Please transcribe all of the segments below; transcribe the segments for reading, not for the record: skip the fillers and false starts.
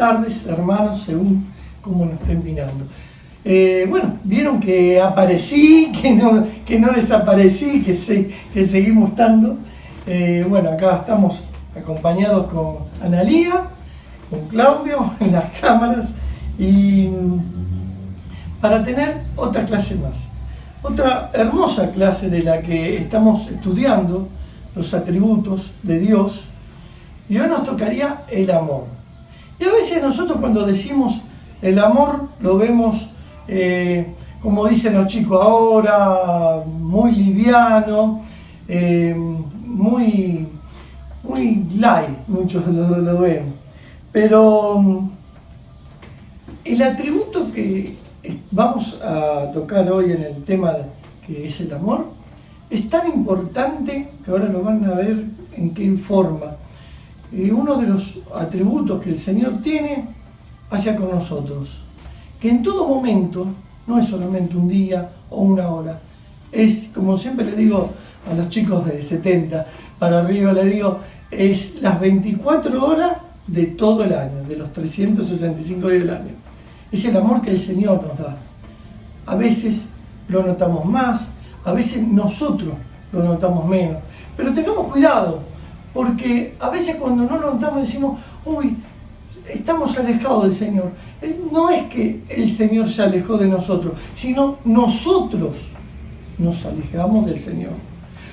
tardes, hermanos, según cómo nos estén mirando. Bueno, vieron que aparecí, que no desaparecí, que seguimos estando. Bueno, acá estamos acompañados con Analía, con Claudio en las cámaras, y para tener otra clase más. Otra hermosa clase de la que estamos estudiando los atributos de Dios, y hoy nos tocaría el amor. Y a veces nosotros cuando decimos el amor lo vemos, como dicen los chicos ahora, muy liviano, muy light, muchos lo ven. Pero el atributo que vamos a tocar hoy en el tema que es el amor es tan importante que ahora lo van a ver en qué forma. Uno de los atributos que el Señor tiene hacia con nosotros, que en todo momento, no es solamente un día o una hora, es, como siempre le digo a los chicos de 70 para arriba, le digo, es las 24 horas de todo el año, de los 365 días del año. Es el amor que el Señor nos da. A veces lo notamos más, a veces nosotros lo notamos menos, pero tengamos cuidado, porque a veces cuando no lo notamos decimos, uy, estamos alejados del Señor. No es que el Señor se alejó de nosotros, sino nosotros nos alejamos del Señor.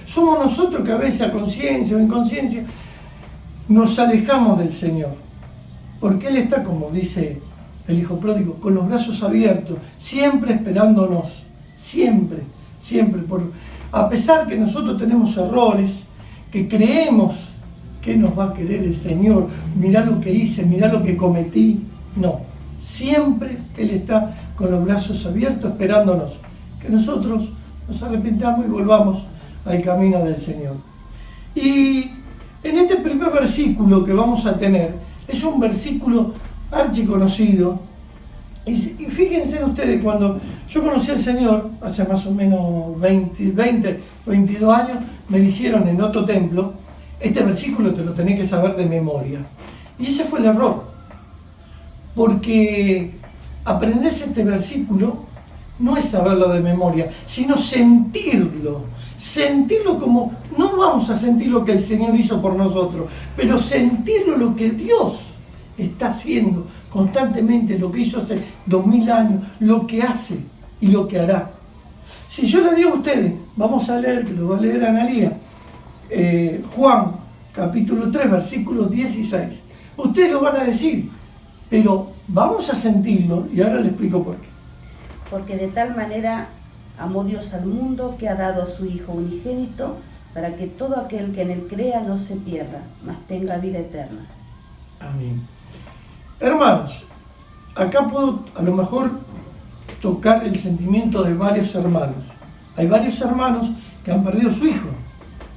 Somos nosotros que a veces a conciencia o inconsciencia nos alejamos del Señor, porque Él está, como dice el Hijo Pródigo, con los brazos abiertos, siempre esperándonos, siempre, a pesar que nosotros tenemos errores, que creemos que nos va a querer el Señor, mirá lo que hice, mirá lo que cometí. No, siempre Él está con los brazos abiertos esperándonos, que nosotros nos arrepentamos y volvamos al camino del Señor. Y en este primer versículo que vamos a tener, es un versículo archiconocido, y fíjense ustedes, cuando yo conocí al Señor, hace más o menos 22 años, me dijeron en otro templo, este versículo te lo tenés que saber de memoria. Y ese fue el error, porque aprenderse este versículo no es saberlo de memoria, sino sentirlo como, no vamos a sentir lo que el Señor hizo por nosotros, pero sentirlo lo que Dios está haciendo constantemente, lo que hizo hace 2000 años, lo que hace y lo que hará. Si yo le digo a ustedes, vamos a leer, que lo va a leer Analía, Juan capítulo 3 versículo 16, ustedes lo van a decir, pero vamos a sentirlo, y ahora les explico por qué. Porque de tal manera amó Dios al mundo que ha dado a su Hijo unigénito, para que todo aquel que en él crea no se pierda, mas tenga vida eterna. Amén. Hermanos, acá puedo a lo mejor tocar el sentimiento de varios hermanos. Hay varios hermanos que han perdido a su hijo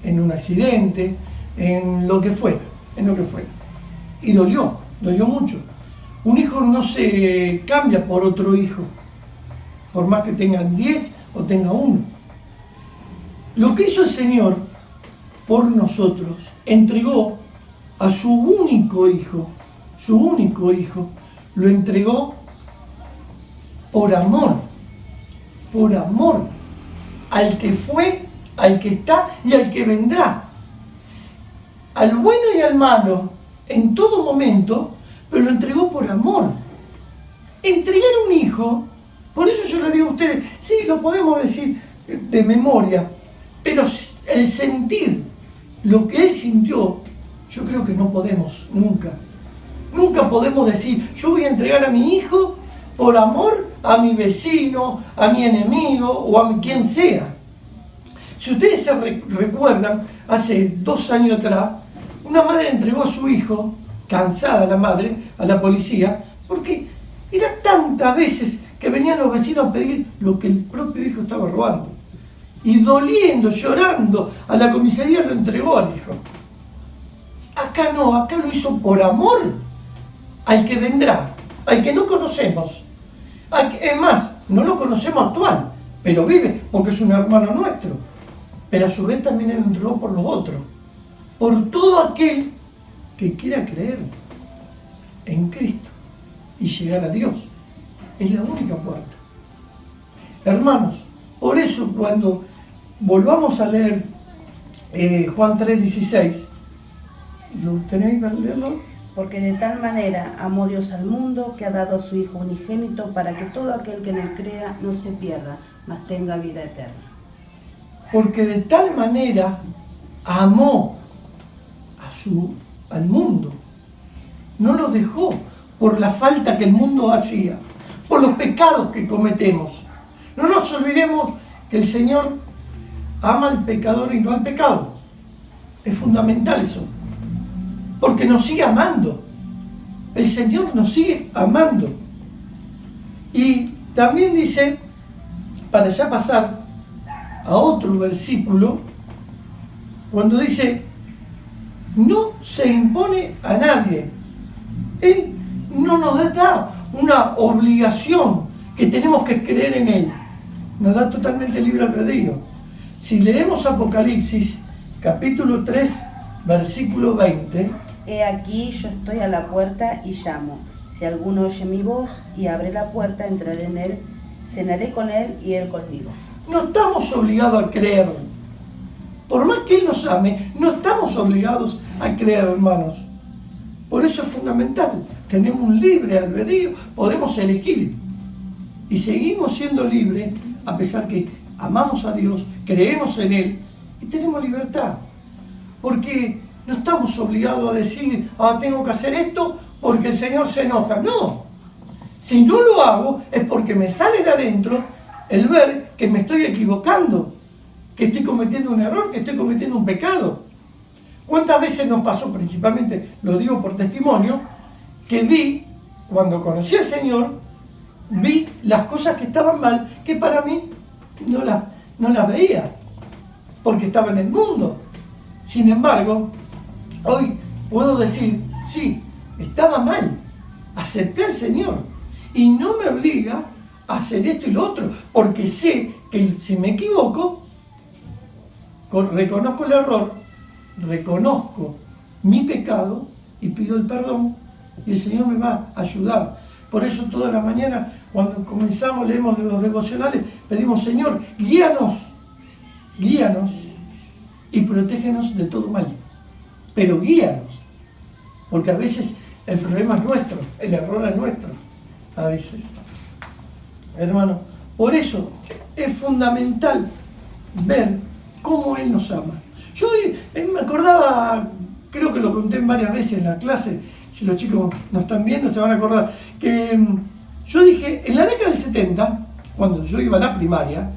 en un accidente, en lo que fuera. Y dolió mucho. Un hijo no se cambia por otro hijo, por más que tengan 10 o tenga uno. Lo que hizo el Señor por nosotros, entregó a su único hijo, lo entregó por amor, al que fue, al que está y al que vendrá, al bueno y al malo, en todo momento, pero lo entregó por amor. Entregar un hijo, por eso yo le digo a ustedes, sí, lo podemos decir de memoria, pero el sentir lo que él sintió, yo creo que no podemos, nunca podemos decir, yo voy a entregar a mi hijo por amor a mi vecino, a mi enemigo o a quien sea. Si ustedes se recuerdan, hace 2 años atrás, una madre entregó a su hijo, cansada la madre, a la policía, porque era tantas veces que venían los vecinos a pedir lo que el propio hijo estaba robando. Y doliendo, llorando, a la comisaría lo entregó al hijo. Acá no, acá lo hizo por amor al que vendrá, al que no conocemos. Es más, no lo conocemos actual, pero vive porque es un hermano nuestro. Pero a su vez también él lo entregó por los otros. Por todo aquel que quiera creer en Cristo. y llegar a Dios. Es la única puerta. Hermanos, por eso cuando volvamos a leer Juan 3:16, ¿lo tenéis para leerlo? Porque de tal manera amó Dios al mundo que ha dado a su Hijo unigénito para que todo aquel que en él crea no se pierda, mas tenga vida eterna. Porque de tal manera amó al mundo. No lo dejó por la falta que el mundo hacía, por los pecados que cometemos. No nos olvidemos que el Señor ama al pecador y no al pecado. Es fundamental eso. Porque nos sigue amando. El Señor nos sigue amando. Y también dice, para ya pasar a otro versículo, cuando dice, no se impone a nadie. Él no nos da una obligación que tenemos que creer en Él. Nos da totalmente libre albedrío. Si leemos Apocalipsis, capítulo 3, versículo 20. He aquí, yo estoy a la puerta y llamo. Si alguno oye mi voz y abre la puerta, entraré en él, cenaré con él y él conmigo. No estamos obligados a creer. Por más que Él nos ame, no estamos obligados a creer, hermanos. Por eso es fundamental. Tenemos un libre albedrío, podemos elegir. Y seguimos siendo libres a pesar que amamos a Dios, creemos en Él y tenemos libertad. Porque no estamos obligados a decir, tengo que hacer esto porque el Señor se enoja. No. Si no lo hago es porque me sale de adentro el ver que me estoy equivocando, que estoy cometiendo un error, que estoy cometiendo un pecado. ¿Cuántas veces nos pasó, principalmente, lo digo por testimonio, que vi, cuando conocí al Señor, vi las cosas que estaban mal, que para mí no las veía, porque estaba en el mundo. Sin embargo, hoy puedo decir, sí, estaba mal, acepté al Señor, y no me obliga a hacer esto y lo otro, porque sé que si me equivoco, reconozco el error, reconozco mi pecado y pido el perdón y el Señor me va a ayudar. Por eso toda la mañana cuando comenzamos, leemos los devocionales, pedimos, Señor, guíanos y protégenos de todo mal. Pero guíanos, porque a veces el problema es nuestro, el error es nuestro, a veces. Hermano, por eso es fundamental ver cómo Él nos ama. Yo me acordaba, creo que lo conté varias veces en la clase, si los chicos nos están viendo se van a acordar, que yo dije, en la década del 70, cuando yo iba a la primaria,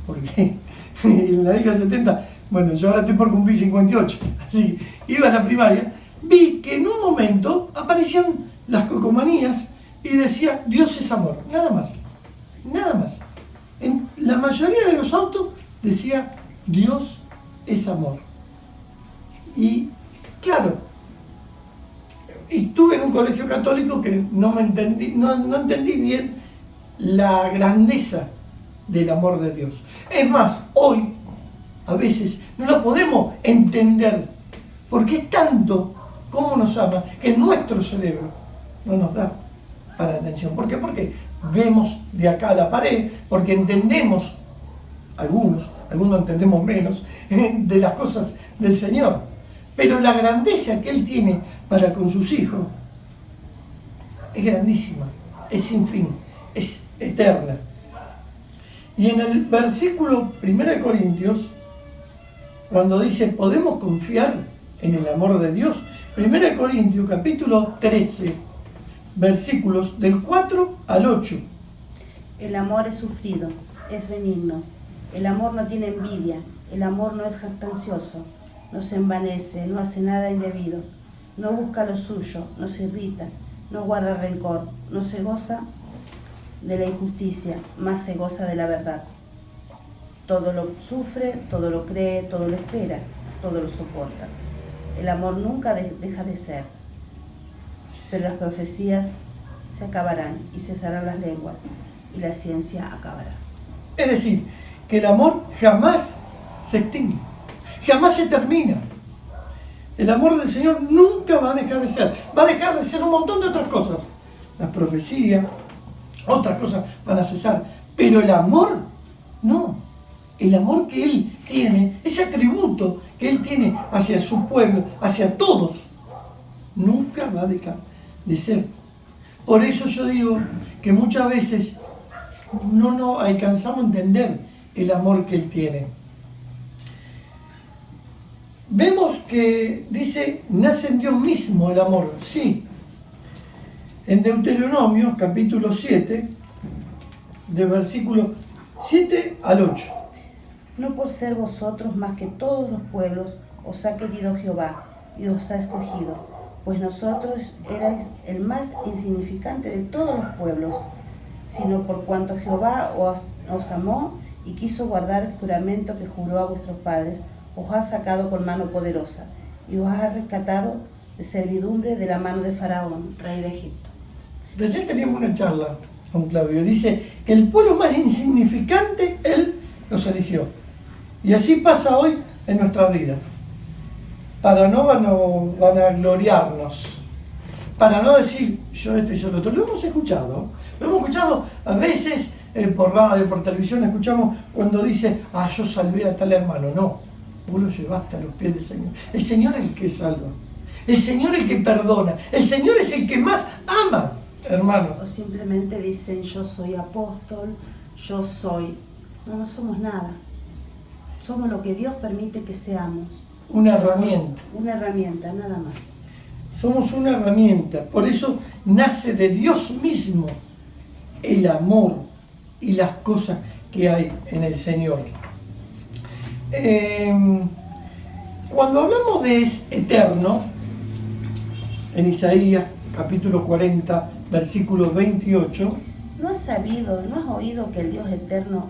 porque en la década del 70, bueno, yo ahora estoy por cumplir 58, así, iba a la primaria, vi que en un momento aparecían las cocomanías y decía, Dios es amor, nada más, nada más. En la mayoría de los autos decía, Dios es amor. Y claro, estuve en un colegio católico que no entendí bien la grandeza del amor de Dios. Es más, hoy a veces no lo podemos entender porque es tanto como nos ama que nuestro cerebro no nos da para atención. ¿Por qué? Porque vemos de acá a la pared, porque entendemos, algunos entendemos menos, de las cosas del Señor. Pero la grandeza que Él tiene para con sus hijos es grandísima, es sin fin, es eterna. Y en el versículo 1 de Corintios, cuando dice, podemos confiar en el amor de Dios, 1 de Corintios capítulo 13, versículos del 4 al 8. El amor es sufrido, es benigno. El amor no tiene envidia, el amor no es jactancioso, no se envanece, no hace nada indebido, no busca lo suyo, no se irrita, no guarda rencor, no se goza de la injusticia, más se goza de la verdad. Todo lo sufre, todo lo cree, todo lo espera, todo lo soporta. El amor nunca deja de ser, pero las profecías se acabarán y cesarán las lenguas y la ciencia acabará. Es decir, que el amor jamás se extingue, jamás se termina. El amor del Señor nunca va a dejar de ser. Va a dejar de ser un montón de otras cosas, las profecías, otras cosas van a cesar, pero el amor, no. El amor que Él tiene, ese atributo que Él tiene hacia su pueblo, hacia todos, nunca va a dejar de ser. Por eso yo digo que muchas veces no alcanzamos a entender el amor que Él tiene. Vemos que dice, nace en Dios mismo el amor. Sí. En Deuteronomio, capítulo 7, de versículos 7 al 8. No por ser vosotros más que todos los pueblos os ha querido Jehová y os ha escogido, pues nosotros erais el más insignificante de todos los pueblos, sino por cuanto Jehová os amó y quiso guardar el juramento que juró a vuestros padres, os ha sacado con mano poderosa y os ha rescatado de servidumbre de la mano de Faraón, rey de Egipto. Recién teníamos una charla con Claudio. Dice que el pueblo más insignificante, Él los eligió. Y así pasa hoy en nuestra vida. Para no vanagloriarnos, para no decir yo esto y yo lo otro. Lo hemos escuchado a veces por radio, por televisión, escuchamos cuando dice, yo salvé a tal hermano. No, vos lo llevaste a los pies del Señor. El Señor es el que salva, el Señor es el que perdona, el Señor es el que más ama, hermano. O simplemente dicen, yo soy apóstol, yo soy... No somos nada. Somos lo que Dios permite que seamos. Una herramienta. Una herramienta, nada más. Somos una herramienta. Por eso nace de Dios mismo el amor y las cosas que hay en el Señor. Cuando hablamos de eterno, en Isaías capítulo 40, versículo 28, ¿No has sabido, no has oído que el Dios eterno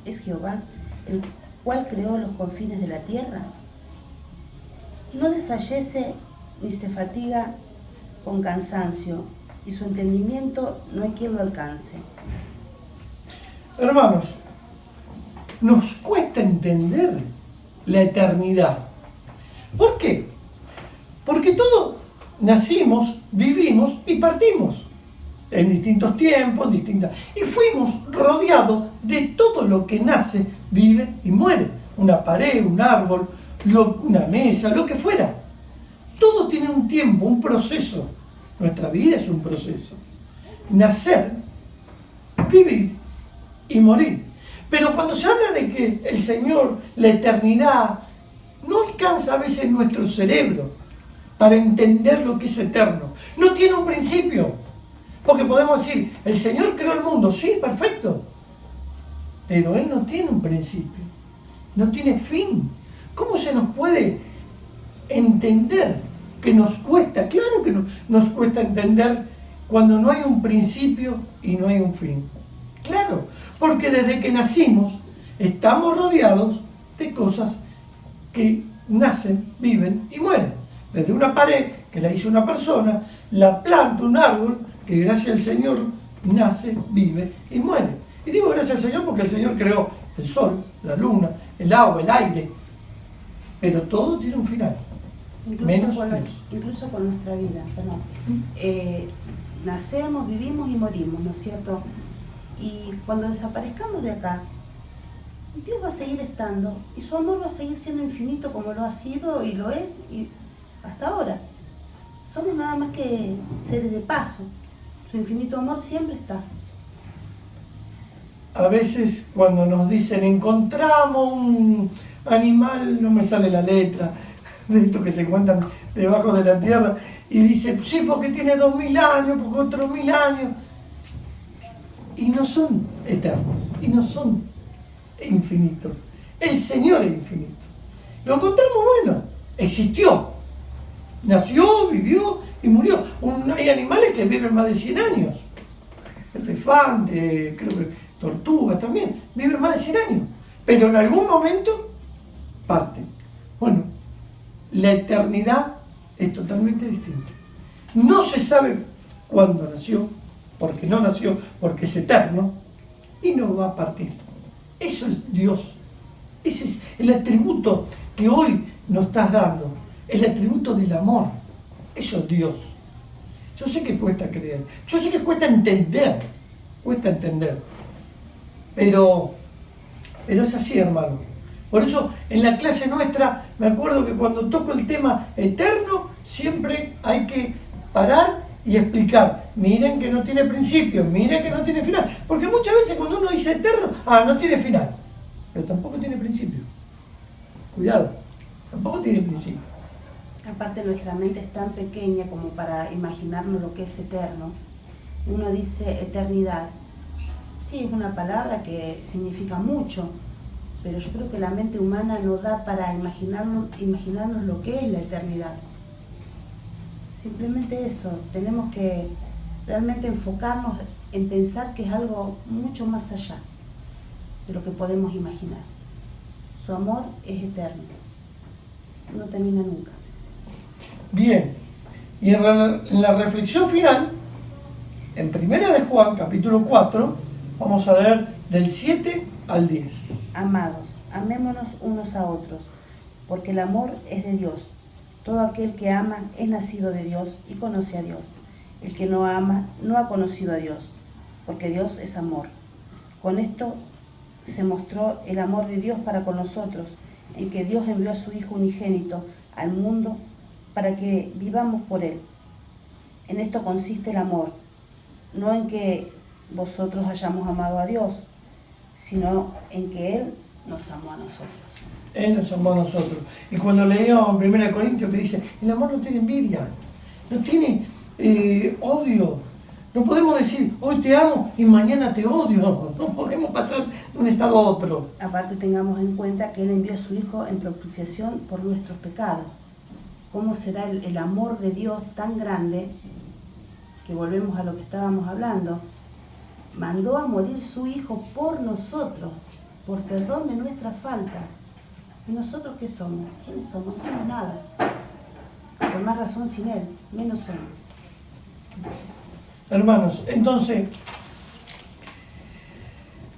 es Jehová, el cual creó los confines de la tierra? No desfallece ni se fatiga con cansancio, y su entendimiento no hay quien lo alcance. Hermanos, nos cuesta entender la eternidad. ¿Por qué? Porque todos nacimos, vivimos y partimos en distintos tiempos, y fuimos rodeados de todo lo que nace, vive y muere. Una pared, un árbol, una mesa, lo que fuera. Todo tiene un tiempo, un proceso. Nuestra vida es un proceso. Nacer, vivir y morir. Pero cuando se habla de que el Señor, la eternidad, no alcanza a veces nuestro cerebro para entender lo que es eterno. No tiene un principio. Porque podemos decir, el Señor creó el mundo. Sí, perfecto. Pero Él no tiene un principio. No tiene fin. ¿Cómo se nos puede entender? Que nos cuesta, claro que nos cuesta entender cuando no hay un principio y no hay un fin. Claro, porque desde que nacimos estamos rodeados de cosas que nacen, viven y mueren. Desde una pared que la hizo una persona, la planta, un árbol, que gracias al Señor nace, vive y muere. Y digo gracias al Señor porque el Señor creó el sol, la luna, el agua, el aire. Pero todo tiene un final. Incluso con nuestra vida, perdón. Nacemos, vivimos y morimos, ¿no es cierto? Y cuando desaparezcamos de acá, Dios va a seguir estando y su amor va a seguir siendo infinito como lo ha sido y lo es y hasta ahora. Somos nada más que seres de paso. Su infinito amor siempre está. A veces cuando nos dicen encontramos un animal, no me sale la letra, de estos que se encuentran debajo de la tierra, y dice, sí, porque tiene 2000 años, porque otros 1000 años. Y no son eternos, y no son infinitos. El Señor es infinito. Lo encontramos, bueno, existió. Nació, vivió y murió. Hay animales que viven más de 100 años. Elefante, creo que tortugas también, viven más de 100 años. Pero en algún momento parten. Bueno, la eternidad es totalmente distinta. No se sabe cuándo nació, porque no nació, porque es eterno, y no va a partir. Eso es Dios. Ese es el atributo que hoy nos estás dando, el atributo del amor. Eso es Dios. Yo sé que cuesta creer, yo sé que cuesta entender, pero es así, hermano. Por eso en la clase nuestra, me acuerdo que cuando toco el tema eterno, siempre hay que parar y explicar. Miren que no tiene principio, miren que no tiene final. Porque muchas veces cuando uno dice eterno, no tiene final, pero tampoco tiene principio. Cuidado, tampoco tiene principio. Aparte, nuestra mente es tan pequeña como para imaginarnos lo que es eterno. Uno dice eternidad. Sí, es una palabra que significa mucho, pero yo creo que la mente humana no da para imaginarnos lo que es la eternidad. Simplemente eso, tenemos que realmente enfocarnos en pensar que es algo mucho más allá de lo que podemos imaginar. Su amor es eterno, no termina nunca. Bien, y en la reflexión final, en 1 de Juan, capítulo 4, vamos a leer del 7 al 10. Amados, amémonos unos a otros, porque el amor es de Dios. Todo aquel que ama es nacido de Dios y conoce a Dios. El que no ama no ha conocido a Dios, porque Dios es amor. Con esto se mostró el amor de Dios para con nosotros, en que Dios envió a su Hijo unigénito al mundo para que vivamos por Él. En esto consiste el amor, no en que vosotros hayamos amado a Dios, sino en que Él nos amó a nosotros. Él nos amó a nosotros. Y cuando leíamos en 1 Corintios que dice, el amor no tiene envidia, no tiene odio. No podemos decir, hoy te amo y mañana te odio. No podemos pasar de un estado a otro. Aparte, tengamos en cuenta que Él envió a su Hijo en propiciación por nuestros pecados. ¿Cómo será el amor de Dios tan grande, que volvemos a lo que estábamos hablando? Mandó a morir su Hijo por nosotros, por perdón de nuestra falta. ¿Y nosotros qué somos? ¿Quiénes somos? No somos nada. Por más razón, sin Él, menos somos. Hermanos, entonces,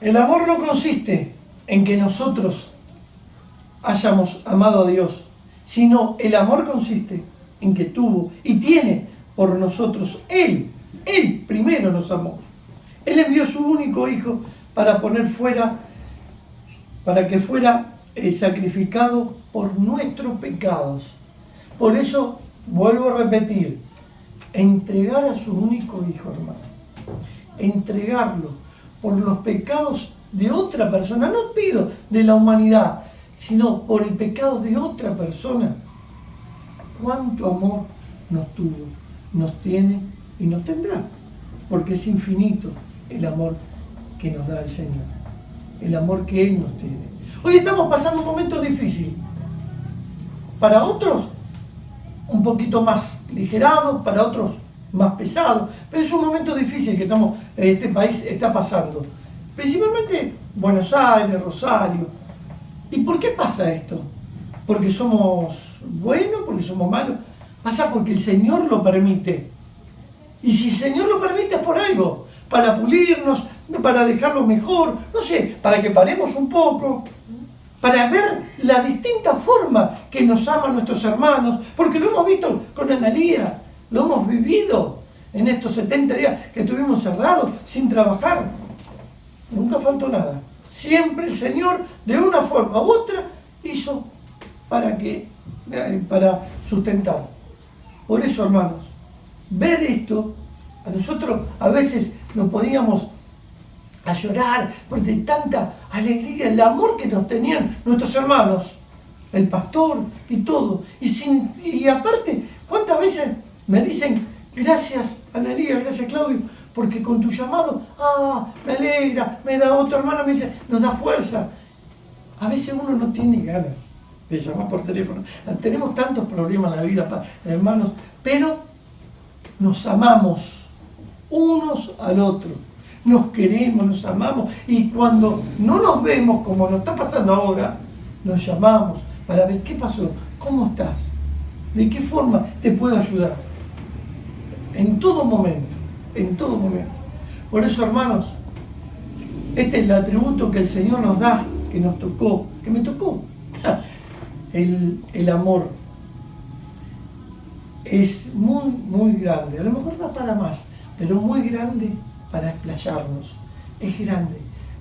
el amor no consiste en que nosotros hayamos amado a Dios, sino el amor consiste en que tuvo y tiene por nosotros Él primero nos amó. Él envió su único Hijo para que fuera sacrificado por nuestros pecados. Por eso, vuelvo a repetir, entregar a su único Hijo, hermano, entregarlo por los pecados de otra persona, no pido de la humanidad, sino por el pecado de otra persona. ¿Cuánto amor nos tuvo, nos tiene y nos tendrá? Porque es infinito el amor que nos da el Señor, el amor que Él nos tiene. Hoy estamos pasando un momento difícil. Para otros, un poquito más ligerado, para otros más pesado, pero es un momento difícil que este país está pasando. Principalmente Buenos Aires, Rosario. ¿Y por qué pasa esto? ¿Porque somos buenos? ¿Porque somos malos? Pasa porque el Señor lo permite. Y si el Señor lo permite es por algo, para pulirnos, para dejarlo mejor, no sé, para que paremos un poco, para ver la distinta forma que nos aman nuestros hermanos, porque lo hemos visto con Analía, lo hemos vivido en estos 70 días que estuvimos cerrados, sin trabajar. Nunca faltó nada. Siempre el Señor, de una forma u otra, hizo para sustentar. Por eso, hermanos, ver esto, a nosotros a veces nos poníamos a llorar por de tanta alegría, el amor que nos tenían nuestros hermanos, el pastor y todo. Y aparte, ¿cuántas veces me dicen, gracias Analía, gracias Claudio, porque con tu llamado, me alegra, me da otro hermano, me dice, nos da fuerza. A veces uno no tiene ganas de llamar por teléfono. Tenemos tantos problemas en la vida, hermanos, pero nos amamos unos al otro. Nos queremos, nos amamos, y cuando no nos vemos, como nos está pasando ahora, nos llamamos para ver qué pasó, cómo estás, de qué forma te puedo ayudar. En todo momento, en todo momento. Por eso, hermanos, este es el atributo que el Señor nos da, que nos tocó, que me tocó, el amor. es muy, muy grande. A lo mejor da para más, pero muy grande para explayarnos. Es grande,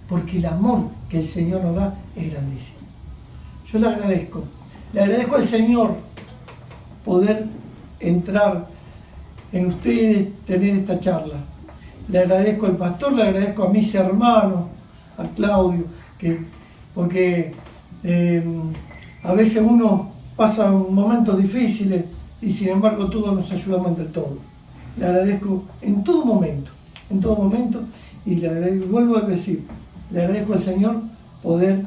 porque el amor que el Señor nos da es grandísimo. Yo le agradezco al Señor poder entrar en ustedes, tener esta charla. Le agradezco al pastor, le agradezco a mis hermanos, a Claudio, porque a veces uno pasa momentos difíciles y sin embargo todos nos ayudamos entre todos. Le agradezco en todo momento, y le agradezco, vuelvo a decir, le agradezco al Señor poder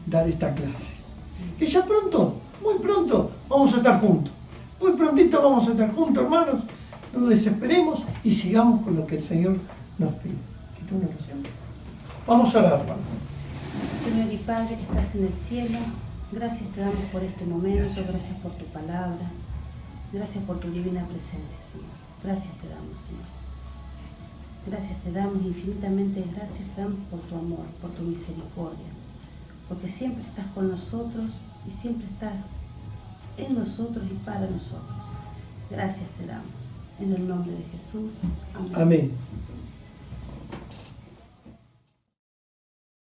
dar esta clase. Que ya pronto, muy pronto, vamos a estar juntos. Muy prontito vamos a estar juntos, hermanos. No desesperemos y sigamos con lo que el Señor nos pide. Vamos a orar, hermano. Señor y Padre que estás en el cielo, gracias te damos por este momento, gracias por tu palabra, gracias por tu divina presencia, Señor. Gracias te damos, Señor. Gracias te damos, infinitamente gracias te damos por tu amor, por tu misericordia, porque siempre estás con nosotros y siempre estás en nosotros y para nosotros. Gracias te damos. En el nombre de Jesús. Amén. Amén.